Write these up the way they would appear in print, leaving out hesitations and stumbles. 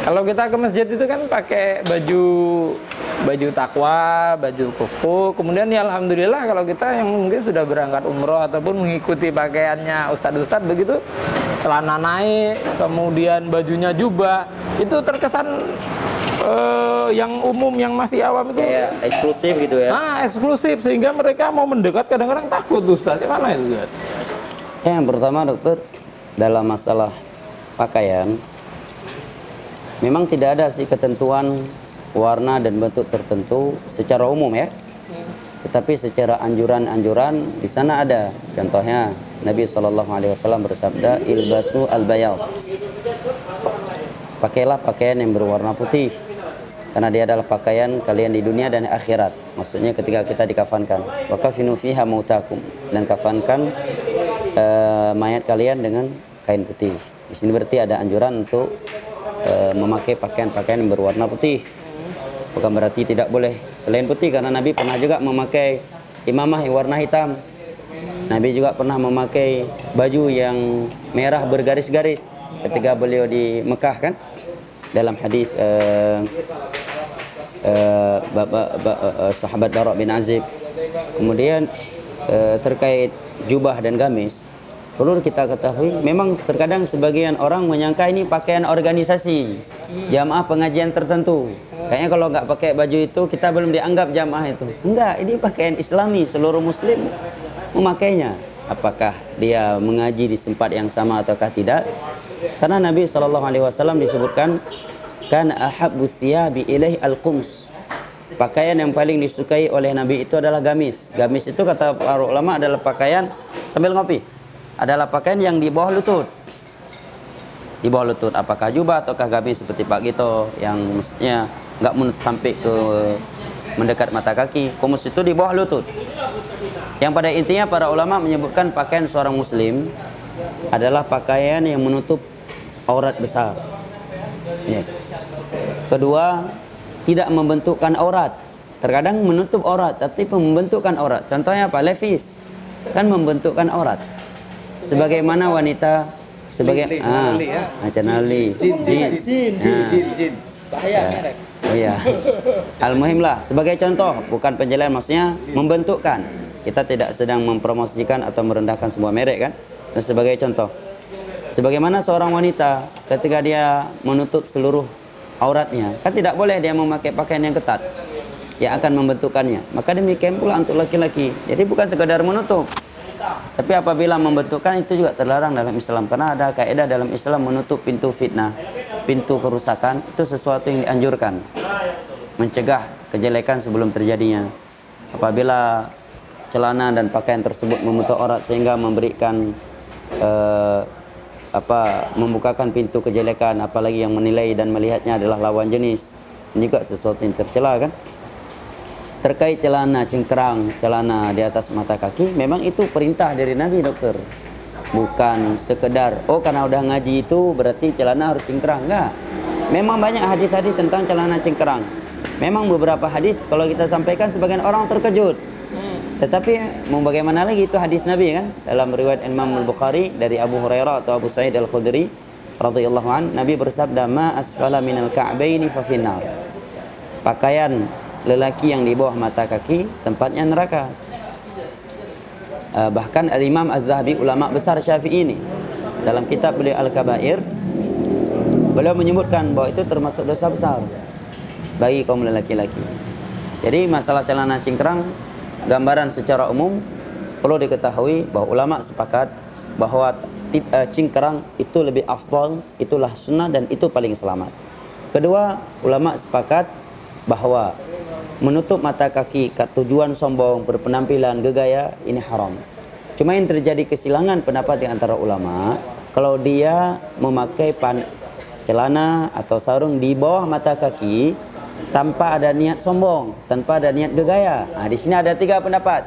Kalau kita ke masjid itu kan pakai baju takwa, baju kuku. Kemudian ya alhamdulillah kalau kita yang mungkin sudah berangkat umroh ataupun mengikuti pakaiannya ustadz-ustadz begitu, celana naik, kemudian bajunya jubah, itu terkesan yang umum, yang masih awam itu kayak eksklusif gitu ya. Eksklusif, sehingga mereka mau mendekat kadang-kadang takut. Ustadz, gimana itu? Yang pertama dokter, dalam masalah pakaian memang tidak ada sih ketentuan warna dan bentuk tertentu secara umum ya. Tetapi secara anjuran-anjuran di sana ada. Contohnya Nabi SAW bersabda, ilbasu al-bayad. Pakailah pakaian yang berwarna putih, karena dia adalah pakaian kalian di dunia dan akhirat. Maksudnya ketika kita dikafankan. Wa kafinu fiha mautakum, dan kafankan mayat kalian dengan kain putih. Di sini berarti ada anjuran untuk memakai pakaian-pakaian yang berwarna putih. Bukan berarti tidak boleh selain putih, karena Nabi pernah juga memakai imamah yang warna hitam. Nabi juga pernah memakai baju yang merah bergaris-garis ketika beliau di Mekah kan, dalam hadis sahabat Bara bin Azib. Kemudian terkait jubah dan gamis, perlu kita ketahui memang terkadang sebagian orang menyangka ini pakaian organisasi jamaah pengajian tertentu. Kayaknya kalau nggak pakai baju itu kita belum dianggap jamaah itu. Enggak, ini pakaian Islami, seluruh muslim memakainya. Apakah dia mengaji di tempat yang sama ataukah tidak? Karena Nabi SAW disebutkan kan ahabbu thiyabi ilaih al-qums. Pakaian yang paling disukai oleh Nabi itu adalah gamis. Gamis itu kata para ulama adalah pakaian, sambil ngopi, adalah pakaian yang di bawah lutut. Di bawah lutut, apakah jubah ataukah gamis seperti Pak Gito yang maksudnya nggak sampai ke mendekat mata kaki. Kumus itu di bawah lutut. Yang pada intinya para ulama menyebutkan pakaian seorang muslim adalah pakaian yang menutup aurat besar. Ya. Kedua, tidak membentukkan aurat. Terkadang menutup aurat tapi membentukkan aurat. Contohnya apa? Levis kan membentukkan aurat. Sebagaimana wanita sebagai chanali, jin. Bahaya merek. Oh ya. Al-muhim lah, sebagai contoh, bukan penjelasan, maksudnya membentukkan. Kita tidak sedang mempromosikan atau merendahkan sebuah merek kan. Dan sebagai contoh, sebagaimana seorang wanita ketika dia menutup seluruh auratnya, kan tidak boleh dia memakai pakaian yang ketat yang akan membentukkannya. Maka demikian pula untuk laki-laki. Jadi bukan sekadar menutup, tapi apabila membentukkan itu juga terlarang dalam Islam. Karena ada kaidah dalam Islam, menutup pintu fitnah, pintu kerusakan, itu sesuatu yang dianjurkan, mencegah kejelekan sebelum terjadinya. Apabila celana dan pakaian tersebut menutup aurat sehingga memberikan membukakan pintu kejelekan, apalagi yang menilai dan melihatnya adalah lawan jenis, ini juga sesuatu yang tercela kan. Terkait celana cingkrang, celana di atas mata kaki, memang itu perintah dari Nabi dokter, bukan sekedar karena udah ngaji itu berarti celana harus cingkrang. Enggak, memang banyak hadis-hadis tentang celana cingkrang. Memang beberapa hadis kalau kita sampaikan sebagian orang terkejut, tetapi mau bagaimana lagi, itu hadis Nabi kan. Dalam riwayat Imam Al-Bukhari dari Abu Hurairah atau Abu Sa'id Al-Khudri radhiyallahu an, Nabi bersabda, ma asfala minal ka'baini fa finnar. Pakaian lelaki yang di bawah mata kaki tempatnya neraka. Bahkan Al-Imam Az-Zahabi, ulama besar Syafi'i ini, dalam kitab beliau Al-Kabair, beliau menyebutkan bahwa itu termasuk dosa besar bagi kaum lelaki-laki. Jadi masalah celana cingkrang, gambaran secara umum perlu diketahui bahwa ulama sepakat bahwa cingkrang itu lebih afdal, itulah sunnah dan itu paling selamat. Kedua, ulama sepakat bahwa menutup mata kaki tujuan sombong, berpenampilan gegaya, ini haram. Cuma yang terjadi kesilangan pendapat di antara ulama, kalau dia memakai celana atau sarung di bawah mata kaki tanpa ada niat sombong, tanpa ada niat gegaya. Nah, di sini ada 3 pendapat.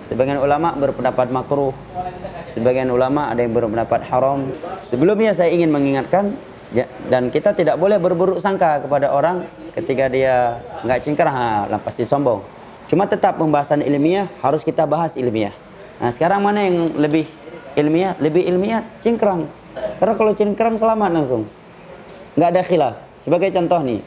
Sebagian ulama berpendapat makruh, sebagian ulama ada yang berpendapat haram. Sebelumnya saya ingin mengingatkan, dan kita tidak boleh berburuk sangka kepada orang ketika dia nggak cingkrang, pasti sombong. Cuma tetap pembahasan ilmiah harus kita bahas ilmiah. Nah, sekarang mana yang lebih ilmiah? Lebih ilmiah cingkrang. Karena kalau cingkrang selamat langsung, nggak ada khilaf. Sebagai contoh nih,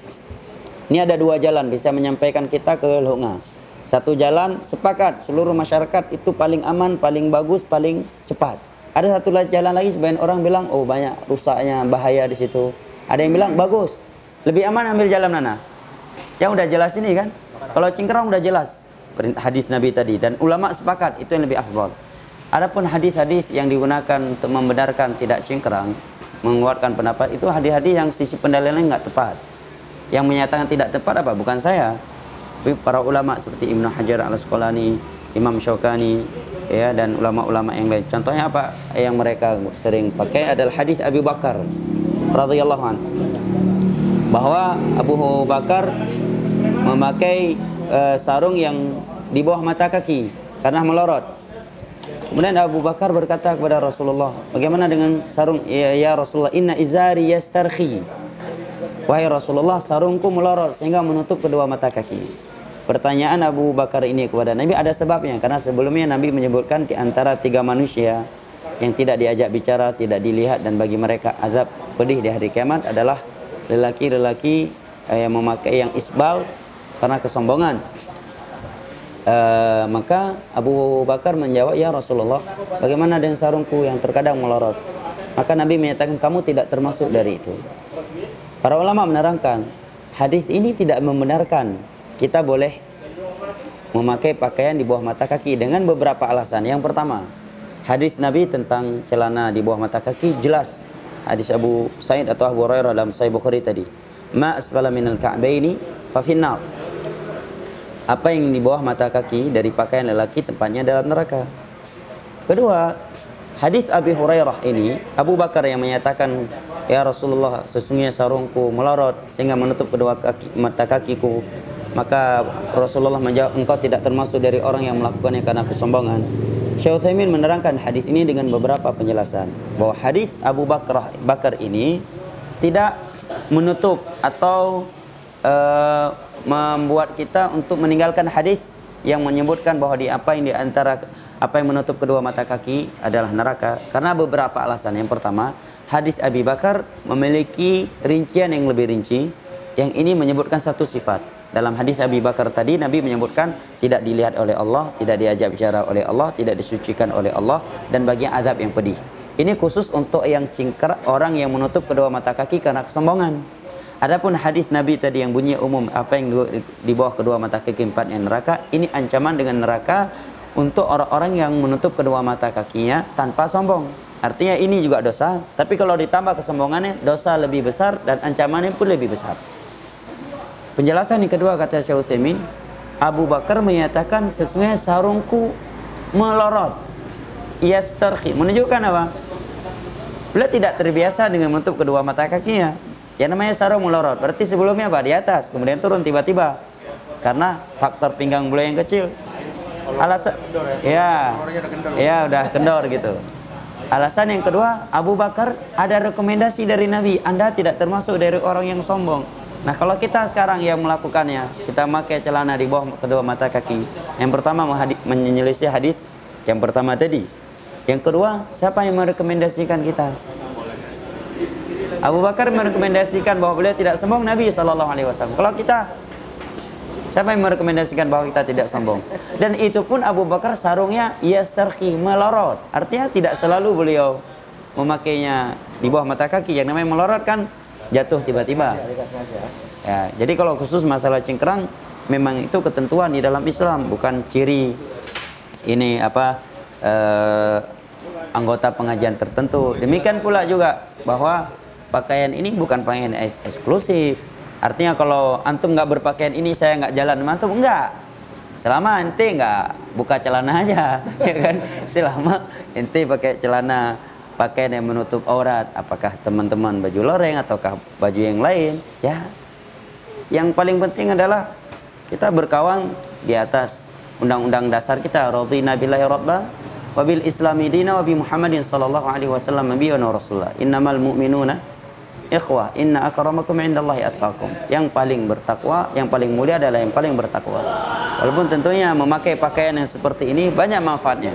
ini ada dua jalan bisa menyampaikan kita ke Lunga. Satu jalan sepakat seluruh masyarakat itu paling aman, paling bagus, paling cepat. Ada satu jalan lagi sebagian orang bilang, oh banyak rusaknya, bahaya di situ. Ada yang bilang bagus, lebih aman ambil jalan mana? Yang udah jelas ini kan. Kalau cingkrang udah jelas hadis Nabi tadi, dan ulama sepakat itu yang lebih afdal. Adapun hadis-hadis yang digunakan untuk membenarkan tidak cingkrang, menguatkan pendapat, itu hadis-hadis yang sisi pendalilannya nggak tepat. Yang menyatakan tidak tepat apa? Bukan saya. Para ulama seperti Ibnu Hajar Al-Asqalani, Imam Syaukani, ya, dan ulama-ulama yang lain. Contohnya apa? Yang mereka sering pakai adalah hadis Abu Bakar radhiyallahu anhu, bahwa Abu Bakar memakai sarung yang di bawah mata kaki karena melorot. Kemudian Abu Bakar berkata kepada Rasulullah, bagaimana dengan sarung? Ya Rasulullah, inna izari yastarkhi. Wahai Rasulullah, sarungku melorot sehingga menutup kedua mata kaki. Pertanyaan Abu Bakar ini kepada Nabi ada sebabnya, karena sebelumnya Nabi menyebutkan di antara tiga manusia yang tidak diajak bicara, tidak dilihat, dan bagi mereka azab pedih di hari kiamat adalah lelaki-lelaki yang memakai yang isbal karena kesombongan. Maka Abu Bakar menjawab, ya Rasulullah, bagaimana dengan sarungku yang terkadang melorot? Maka Nabi menyatakan, kamu tidak termasuk dari itu. Para ulama menerangkan, hadis ini tidak membenarkan kita boleh memakai pakaian di bawah mata kaki dengan beberapa alasan. Yang pertama, hadis Nabi tentang celana di bawah mata kaki jelas. Hadis Abu Sa'id atau Abu Hurairah dalam Sahih Bukhari tadi, ma asfala minal ka'baini fa finnar. Apa yang di bawah mata kaki dari pakaian lelaki tempatnya dalam neraka. Kedua, hadis Abi Hurairah ini, Abu Bakar yang menyatakan, ya Rasulullah, sesungguhnya sarungku melorot sehingga menutup kedua mata kakiku. Maka Rasulullah menjawab, engkau tidak termasuk dari orang yang melakukannya karena kesombongan. Syekh Utsaimin menerangkan hadis ini dengan beberapa penjelasan, bahwa hadis Abu Bakar ini tidak menutup atau membuat kita untuk meninggalkan hadis yang menyebutkan bahwa di antara apa yang menutup kedua mata kaki adalah neraka, karena beberapa alasan. Yang pertama, hadis Abi Bakar memiliki rincian yang lebih rinci, yang ini menyebutkan satu sifat. Dalam hadis Abi Bakar tadi, Nabi menyebutkan tidak dilihat oleh Allah, tidak diajak bicara oleh Allah, tidak disucikan oleh Allah, dan bagian azab yang pedih. Ini khusus untuk yang cingkrang, orang yang menutup kedua mata kaki karena kesombongan. Adapun hadis Nabi tadi yang bunyi umum, apa yang di bawah kedua mata kaki empatnya neraka, ini ancaman dengan neraka untuk orang-orang yang menutup kedua mata kakinya tanpa sombong. Artinya ini juga dosa, tapi kalau ditambah kesombongannya, dosa lebih besar dan ancamannya pun lebih besar. Penjelasan yang kedua, kata Syekh Utsaimin, Abu Bakar menyatakan sesungguhnya sarungku melorot, yastarkhi, menunjukkan apa? Beliau tidak terbiasa dengan menutup kedua mata kakinya. Yang namanya sarung melorot, berarti sebelumnya apa? Di atas, kemudian turun tiba-tiba. Karena faktor pinggang beliau yang kecil. Alasan, ya udah kendor gitu. Alasan yang kedua, Abu Bakar ada rekomendasi dari Nabi, Anda tidak termasuk dari orang yang sombong. Nah, kalau kita sekarang yang melakukannya, kita pakai celana di bawah kedua mata kaki. Yang pertama menyelisih hadis yang pertama tadi. Yang kedua, siapa yang merekomendasikan kita? Abu Bakar merekomendasikan bahwa beliau tidak sombong, Nabi SAW. Kalau kita, siapa yang merekomendasikan bahwa kita tidak sombong? Dan itu pun Abu Bakar sarungnya yastarkhi, melorot. Artinya tidak selalu beliau memakainya di bawah mata kaki. Yang namanya melorot kan jatuh tiba-tiba. Ya, jadi kalau khusus masalah cingkrang, memang itu ketentuan di dalam Islam, bukan ciri ini anggota pengajian tertentu. Demikian pula juga bahwa pakaian ini bukan pakaian eksklusif. Artinya kalau antum nggak berpakaian ini, saya nggak jalan sama antum, enggak. Selama ente nggak buka celana aja, ya kan? Selama ente pakai celana, pakaian yang menutup aurat, apakah teman-teman baju loreng ataukah baju yang lain, ya. Yang paling penting adalah kita berkawan di atas undang-undang dasar kita, radhina billahi rabba wa bil islami dina wa bi Muhammadin sallallahu alaihi wasallam nabiyyan wa rasulullah. Innamal mu'minuna ikhwah, inna akramakum indallahi atqakum. Yang paling bertakwa, yang paling mulia adalah yang paling bertakwa. Walaupun tentunya memakai pakaian yang seperti ini banyak manfaatnya.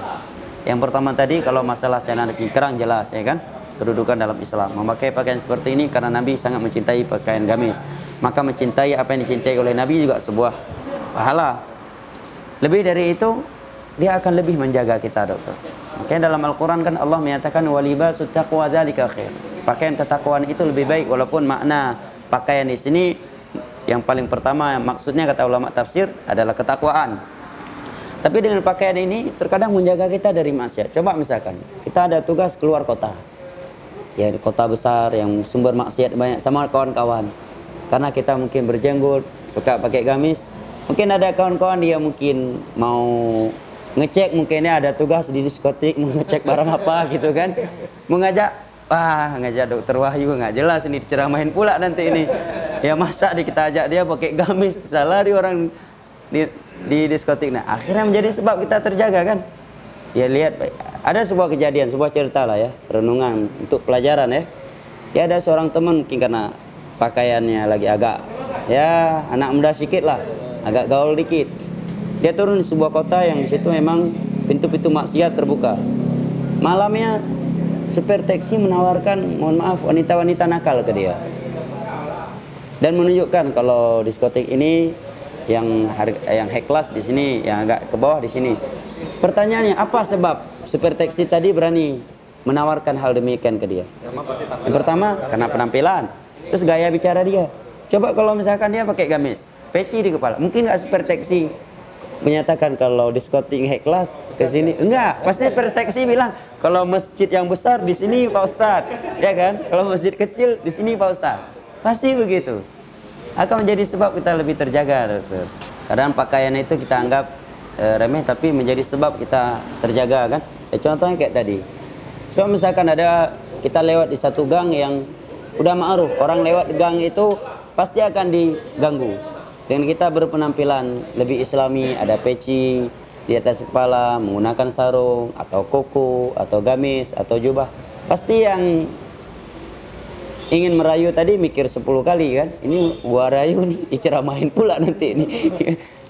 Yang pertama tadi, kalau masalah celana cingkrang jelas, ya kan. kedudukan dalam Islam. Memakai pakaian seperti ini karena Nabi sangat mencintai pakaian gamis. Maka mencintai apa yang dicintai oleh Nabi juga sebuah pahala. Lebih dari itu, dia akan lebih menjaga kita, dokter. Makanya dalam Al-Quran kan Allah menyatakan walibasut taqwa dzalika khair. Pakaian ketakwaan itu lebih baik, walaupun makna pakaian di sini yang paling pertama maksudnya kata ulama tafsir adalah ketakwaan. Tapi dengan pakaian ini terkadang menjaga kita dari maksiat. Coba misalkan kita ada tugas keluar kota, ya di kota besar yang sumber maksiat banyak sama kawan-kawan. Karena kita mungkin berjenggot, suka pakai gamis. Mungkin ada kawan-kawan dia mungkin mau ngecek, mungkinnya ada tugas di diskotik, mau ngecek barang apa gitu kan. Ngajak dokter Wahyu nggak jelas ini, diceramahin pula nanti ini. Ya masa kita ajak dia pakai gamis, bisa lari orang di diskotik. Nah, akhirnya menjadi sebab kita terjaga kan. Ya lihat, ada sebuah kejadian, sebuah cerita lah ya, renungan untuk pelajaran ya. Ya ada seorang teman mungkin karena pakaiannya lagi agak ya anak muda sedikit lah, agak gaul dikit. Dia turun di sebuah kota yang di situ memang pintu-pintu maksiat terbuka. Malamnya supir taksi menawarkan, mohon maaf, wanita-wanita nakal ke dia. Dan menunjukkan kalau diskotik ini yang high class di sini, yang agak ke bawah di sini. Pertanyaannya, apa sebab supir taksi tadi berani menawarkan hal demikian ke dia? Yang pertama, karena penampilan. Terus gaya bicara dia. Coba kalau misalkan dia pakai gamis, peci di kepala, mungkin nggak supir taksi menyatakan kalau diskotik high class ke sini? Enggak, pasti supir taksi bilang kalau masjid yang besar di sini Pak Ustadz, ya kan? Kalau masjid kecil di sini Pak Ustadz. Pasti begitu. Akan menjadi sebab kita lebih terjaga, dokter. Kadang pakaian itu kita anggap remeh, tapi menjadi sebab kita terjaga kan. Contohnya kayak tadi. Coba misalkan ada kita lewat di satu gang yang udah ma'ruf, orang lewat gang itu pasti akan diganggu. Dengan kita berpenampilan lebih islami, ada peci di atas kepala, menggunakan sarung atau koko atau gamis atau jubah, pasti yang ingin merayu tadi mikir 10 kali kan, ini gua rayu nih, diceramahin pula nanti ini.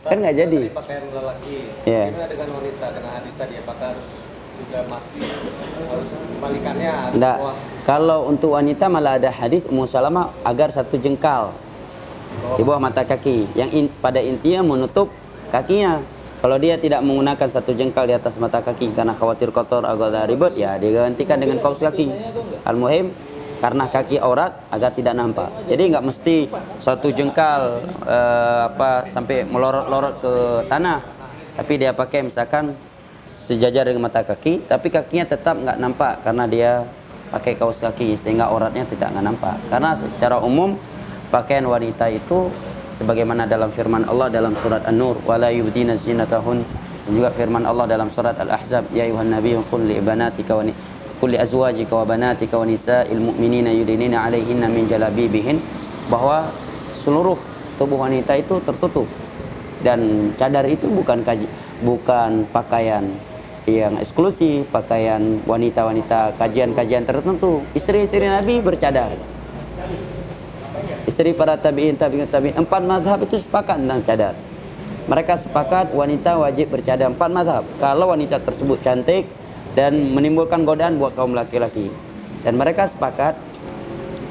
Kan nggak jadi. Pakaian lelaki, yeah. Gimana dengan wanita? Karena hadis tadi apakah harus juga mati, harus kembalikannya? Nggak. Kalau untuk wanita malah ada hadis Ummu Salamah agar 1 jengkal di bawah mata kaki, yang pada intinya menutup kakinya. Kalau dia tidak menggunakan 1 jengkal di atas mata kaki karena khawatir kotor agak ribet, ya digantikan dengan kaos kaki. Al-muhim karena kaki aurat agar tidak nampak. Jadi nggak mesti 1 jengkal sampai melorot-lorot ke tanah, tapi dia pakai misalkan sejajar dengan mata kaki, tapi kakinya tetap nggak nampak karena dia pakai kaos kaki sehingga auratnya tidak nampak. Karena secara umum pakaian wanita itu sebagaimana dalam firman Allah dalam surat An-Nur, wala yubdina zinatahun, dan juga firman Allah dalam surat Al-Ahzab, ya ayuhan nabiy qul li ibanatika wa kulli azwajika wa banatika wa nisa'il mu'minina yudinina 'alaihinna min jalabibihin, bahwa seluruh tubuh wanita itu tertutup, dan cadar itu bukan pakaian yang eksklusif, pakaian wanita-wanita kajian-kajian tertentu. Istri-istri Nabi bercadar, istri para tabi'in, 4 mazhab itu sepakat tentang cadar. Mereka sepakat wanita wajib bercadar, 4 mazhab. Kalau wanita tersebut cantik dan menimbulkan godaan buat kaum laki-laki. Dan mereka sepakat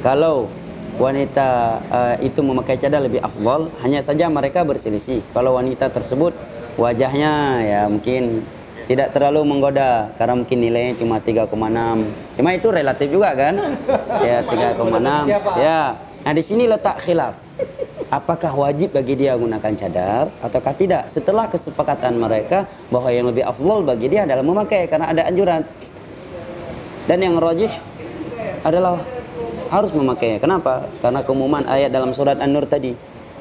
kalau wanita itu memakai cadar lebih afdal. Hanya saja mereka berselisih. Kalau wanita tersebut wajahnya ya mungkin tidak terlalu menggoda, karena mungkin nilainya cuma 3,6. Cuma itu relatif juga kan? Ya 3,6. Ya. Nah di sini letak khilaf. Apakah wajib bagi dia menggunakan cadar ataukah tidak? Setelah kesepakatan mereka bahwa yang lebih afdal bagi dia adalah memakai karena ada anjuran. Dan yang rajih adalah harus memakai. Kenapa? Karena keumuman ayat dalam surat An-Nur tadi.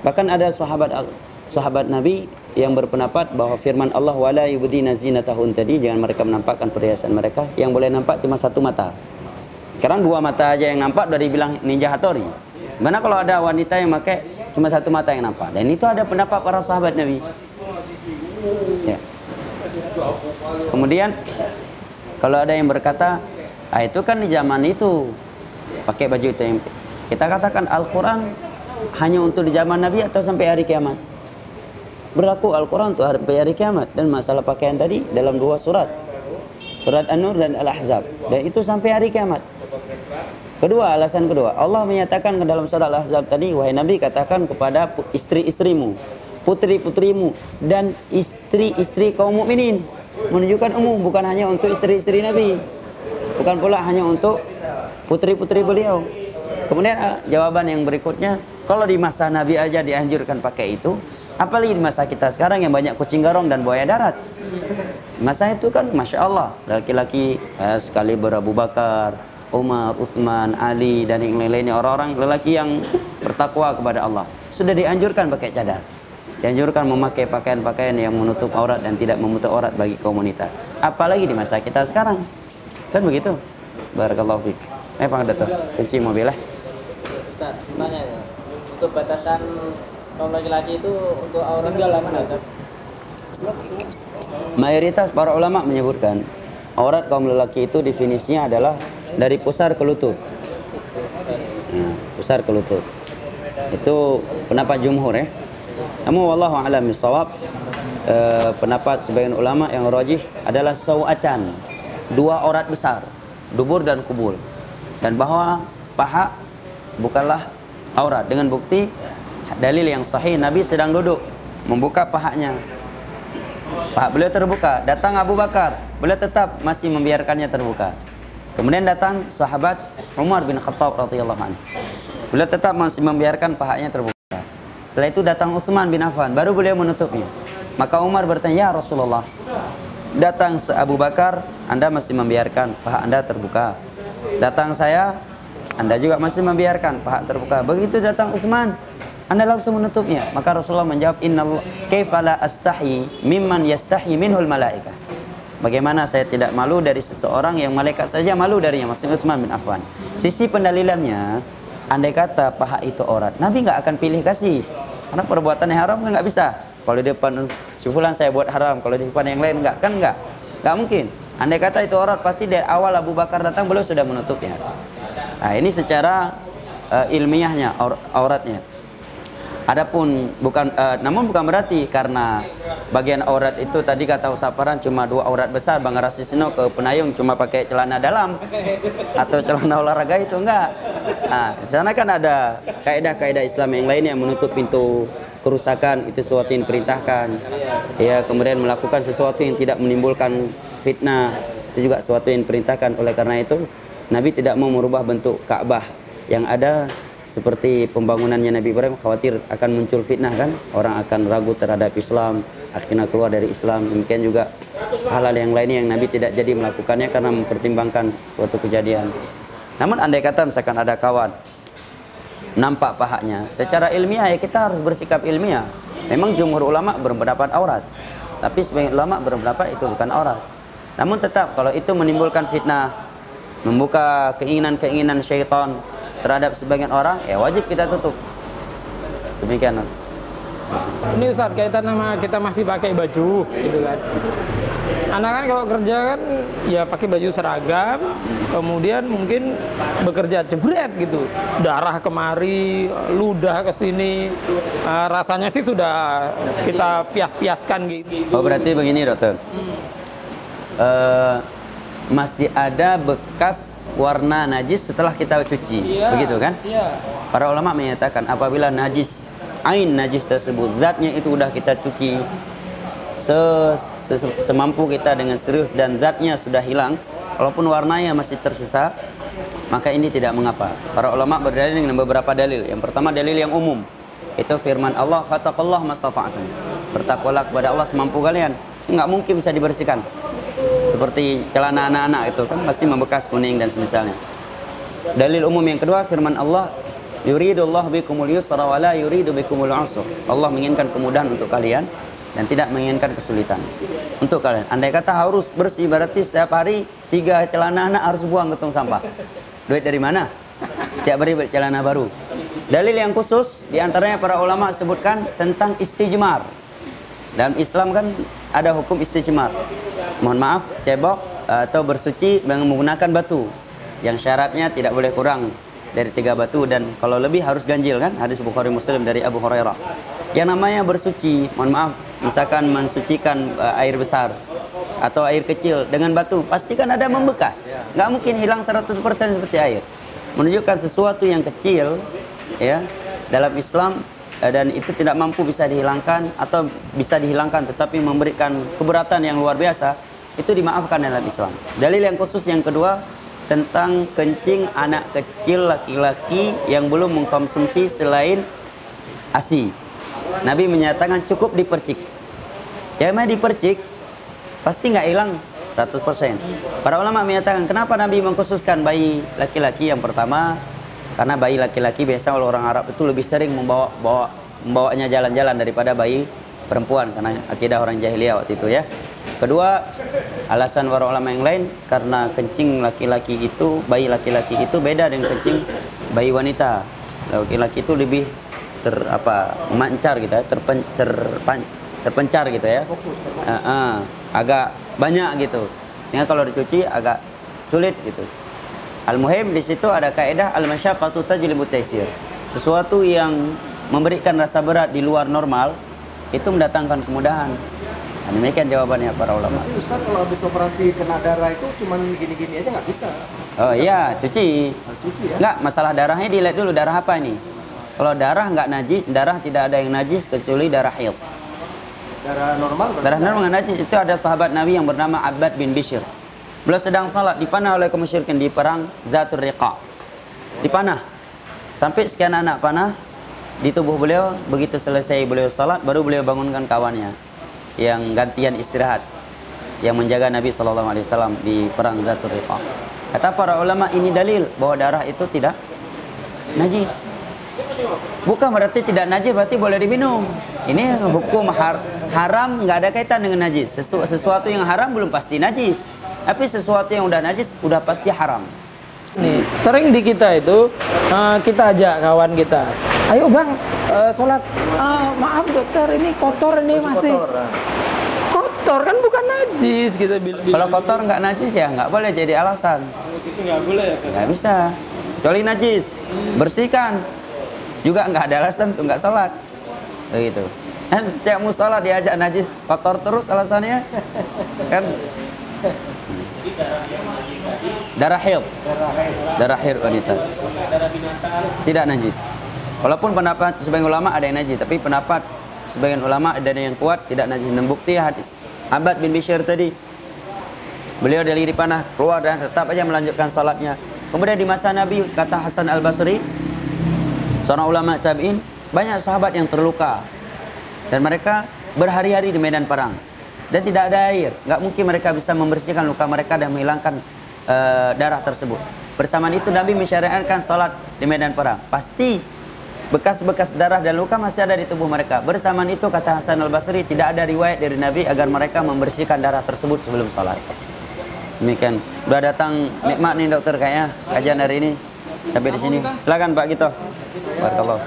Bahkan ada sahabat Nabi yang berpendapat bahwa firman Allah wala yubdina zinatahun tadi, jangan mereka menampakkan perhiasan mereka, yang boleh nampak cuma 1 mata. Sekarang 2 mata aja yang nampak dari bilang Ninja Hattori. Mana kalau ada wanita yang pakai cuma 1 mata yang nampak? Dan itu ada pendapat para sahabat Nabi. Ya. Kemudian kalau ada yang berkata, itu kan di zaman itu pakai baju tempe. Kita katakan Al-Quran hanya untuk di zaman Nabi atau sampai hari kiamat? Berlaku Al-Quran untuk sampai hari kiamat. Dan masalah pakaian tadi dalam 2 surat, surat An-Nur dan Al-Ahzab, dan itu sampai hari kiamat. Kedua, alasan kedua, Allah menyatakan ke dalam surah Al-Ahzab tadi, wahai Nabi, katakan kepada istri-istrimu, putri-putrimu, dan istri-istri kaum mukminin. Menunjukkan umum, bukan hanya untuk istri-istri Nabi, bukan pula hanya untuk putri-putri beliau. Kemudian jawaban yang berikutnya, kalau di masa Nabi aja dianjurkan pakai itu, apalagi di masa kita sekarang yang banyak kucing garong dan buaya darat. Masa itu kan Masya Allah, laki-laki sekali Abu Bakar, Umar, Uthman, Ali, dan yang lain-lainnya, orang-orang lelaki yang bertakwa kepada Allah, sudah dianjurkan pakai cadar, dianjurkan memakai pakaian-pakaian yang menutup aurat dan tidak menutup aurat bagi kaum wanita. Apalagi di masa kita sekarang, kan begitu. Barakallahu fiik. Pak Dato, kunci mobil lah. Ustaz, tanya ya, untuk batasan kaum laki-laki itu untuk aurat gimana, Ustaz? Mayoritas para ulama menyebutkan aurat kaum lelaki itu definisinya adalah dari pusar ke lutut. Nah, pusar ke lutut. Itu pendapat jumhur ya. Namun wallahu a'lam bishawab, pendapat sebagian ulama yang rajih adalah sawatan, dua aurat besar, dubur dan kubul. Dan bahwa paha bukanlah aurat, dengan bukti dalil yang sahih, Nabi sedang duduk membuka pahanya, paha beliau terbuka. Datang Abu Bakar, beliau tetap masih membiarkannya terbuka. Kemudian datang sahabat Umar bin Khattab radhiyallahu anhu, beliau tetap masih membiarkan pahanya terbuka. Setelah itu datang Utsman bin Affan, baru beliau menutupnya. Maka Umar bertanya, ya Rasulullah, datang Abu Bakar, Anda masih membiarkan paha Anda terbuka. Datang saya, Anda juga masih membiarkan paha terbuka. Begitu datang Utsman, Anda langsung menutupnya. Maka Rasulullah menjawab, innal kaifa la astahi mimman yastahi minhul malaikah. Bagaimana saya tidak malu dari seseorang yang malaikat saja malu darinya, maksudnya Utsman bin Affan. Sisi pendalilannya, andai kata paha itu aurat, Nabi nggak akan pilih kasih, karena perbuatan yang haram kan nggak bisa. Kalau di depan si fulan saya buat haram, kalau di depan yang lain nggak mungkin. Andai kata itu aurat, pasti dari awal Abu Bakar datang beliau sudah menutupnya. Nah, ini secara ilmiahnya auratnya. Adapun namun bukan berarti karena bagian aurat itu tadi kata usaparan cuma dua aurat besar, Bang Rasisno ke Penayung cuma pakai celana dalam atau celana olahraga, itu enggak. Nah, di sana kan ada kaidah-kaidah Islam yang lain yang menutup pintu kerusakan, itu sesuatu yang diperintahkan. Ya, kemudian melakukan sesuatu yang tidak menimbulkan fitnah, itu juga sesuatu yang diperintahkan. Oleh karena itu Nabi tidak mau merubah bentuk Ka'bah yang ada. Seperti pembangunannya Nabi Ibrahim, khawatir akan muncul fitnah kan, orang akan ragu terhadap Islam, akhirnya keluar dari Islam. Demikian juga hal-hal yang lainnya yang Nabi tidak jadi melakukannya karena mempertimbangkan suatu kejadian. Namun andai kata misalkan ada kawan nampak pahanya, secara ilmiah ya kita harus bersikap ilmiah. Memang jumhur ulama berpendapat aurat, tapi sebagian ulama berpendapat itu bukan aurat. Namun tetap kalau itu menimbulkan fitnah, membuka keinginan-keinginan syaitan terhadap sebagian orang, ya wajib kita tutup. Demikian. Ini Ustaz, kaitan sama kita masih pakai baju gitu kan. Anak kan kalau kerja kan ya pakai baju seragam, kemudian mungkin bekerja jebret gitu, darah kemari, ludah ke sini, rasanya sih sudah kita pias-piaskan gitu. Oh, berarti begini dokter, masih ada bekas warna najis setelah kita cuci, begitu kan? Para ulama menyatakan apabila najis, ain najis tersebut, zatnya itu udah kita cuci semampu kita dengan serius dan zatnya sudah hilang, walaupun warnanya masih tersisa, maka ini tidak mengapa. Para ulama berdalil dengan beberapa dalil. Yang pertama dalil yang umum, itu firman Allah, fattaqullah mastata'tum. Bertakwalah kepada Allah semampu kalian. Nggak mungkin bisa dibersihkan. Seperti celana anak-anak itu kan masih membekas kuning dan semisalnya. Dalil umum yang kedua firman Allah, yuridullahu bikumul yusra wa la yuridu bikumul usra. Allah menginginkan kemudahan untuk kalian dan tidak menginginkan kesulitan untuk kalian. Andai kata harus bersih, berarti setiap hari 3 celana anak harus buang ke tong sampah. Duit dari mana? Tiap hari celana baru. Dalil yang khusus diantaranya para ulama sebutkan tentang istijmar. Dalam Islam kan ada hukum istijmar. Mohon maaf, cebok atau bersuci dengan menggunakan batu yang syaratnya tidak boleh kurang dari 3 batu, dan kalau lebih harus ganjil kan, hadis Bukhari Muslim dari Abu Hurairah. Yang namanya bersuci, mohon maaf, misalkan mensucikan air besar, atau air kecil dengan batu, pasti kan ada membekas. Nggak mungkin hilang 100% seperti air. Menunjukkan sesuatu yang kecil, ya, dalam Islam dan itu tidak mampu bisa dihilangkan atau bisa dihilangkan tetapi memberikan keberatan yang luar biasa, itu dimaafkan dalam Islam. Dalil yang khusus yang kedua tentang kencing anak kecil laki-laki yang belum mengkonsumsi selain ASI. Nabi menyatakan cukup dipercik. Ya memang dipercik pasti nggak hilang 100%. Para ulama menyatakan kenapa Nabi mengkhususkan bayi laki-laki. Yang pertama, karena bayi laki-laki biasa oleh orang Arab itu lebih sering membawanya jalan-jalan daripada bayi perempuan, karena akidah orang jahiliyah waktu itu ya. Kedua, alasan para ulama yang lain karena kencing laki-laki itu, bayi laki-laki itu beda dengan kencing bayi wanita. Laki-laki itu lebih memancar gitu ya, terpencar gitu ya. Agak banyak gitu. Sehingga kalau dicuci agak sulit gitu. Al-muhim di situ ada kaidah al-masyaqqatu tajlibu taysir. Sesuatu yang memberikan rasa berat di luar normal itu mendatangkan kemudahan. Nah, demikian jawabannya para ulama. Tapi Ustaz, kalau habis operasi kena darah itu cuman gini-gini aja nggak bisa? Oh iya, cuci. Harus cuci ya? Enggak, masalah darahnya dilihat dulu darah apa ini. Kalau darah nggak najis, darah tidak ada yang najis kecuali darah haid. Darah normal? Darah normal nggak najis. Itu ada sahabat Nabi yang bernama Abbad bin Bishr. Beliau sedang salat, dipanah oleh kaum musyrikin di perang Zatul Riqa. Dipanah. Sampai sekian anak panah di tubuh beliau. Begitu selesai beliau salat, baru beliau bangunkan kawannya yang gantian istirahat, yang menjaga Nabi SAW di perang Zatul Riqa. Kata para ulama, ini dalil bahwa darah itu tidak najis. Bukan berarti tidak najis, berarti boleh diminum. Ini hukum haram, nggak ada kaitan dengan najis. Sesuatu yang haram belum pasti najis. Tapi sesuatu yang udah najis udah pasti haram. Nih, sering di kita itu kita ajak kawan kita, ayo bang sholat. Maaf dokter, ini kotor, ini masih kotor kan bukan najis kita bilang. Kalau kotor nggak najis ya nggak boleh jadi alasan. Itu nggak boleh ya? Nggak bisa. Kecuali najis, bersihkan. Juga nggak ada alasan untuk nggak sholat. Begitu. Kan setiap musola diajak najis, kotor terus alasannya kan. Darah haid wanita tidak najis. Walaupun pendapat sebagian ulama ada yang najis, tapi pendapat sebagian ulama ada yang kuat tidak najis. Dan bukti hadis Abbad bin Bishr tadi, beliau dari panah keluar dan tetap aja melanjutkan salatnya. Kemudian di masa Nabi, kata Hasan Al-Basri, seorang ulama tabi'in, banyak sahabat yang terluka dan mereka berhari-hari di medan perang dan tidak ada air. Nggak mungkin mereka bisa membersihkan luka mereka dan menghilangkan darah tersebut. Bersamaan itu Nabi mensyariatkan salat di medan perang. Pasti bekas-bekas darah dan luka masih ada di tubuh mereka. Bersamaan itu kata Hasan Al-Basri, tidak ada riwayat dari Nabi agar mereka membersihkan darah tersebut sebelum salat. Demikian. Udah datang nikmat nih dokter kayaknya kajian hari ini. Sampai di sini. Silakan Pak Gito. Barakallah.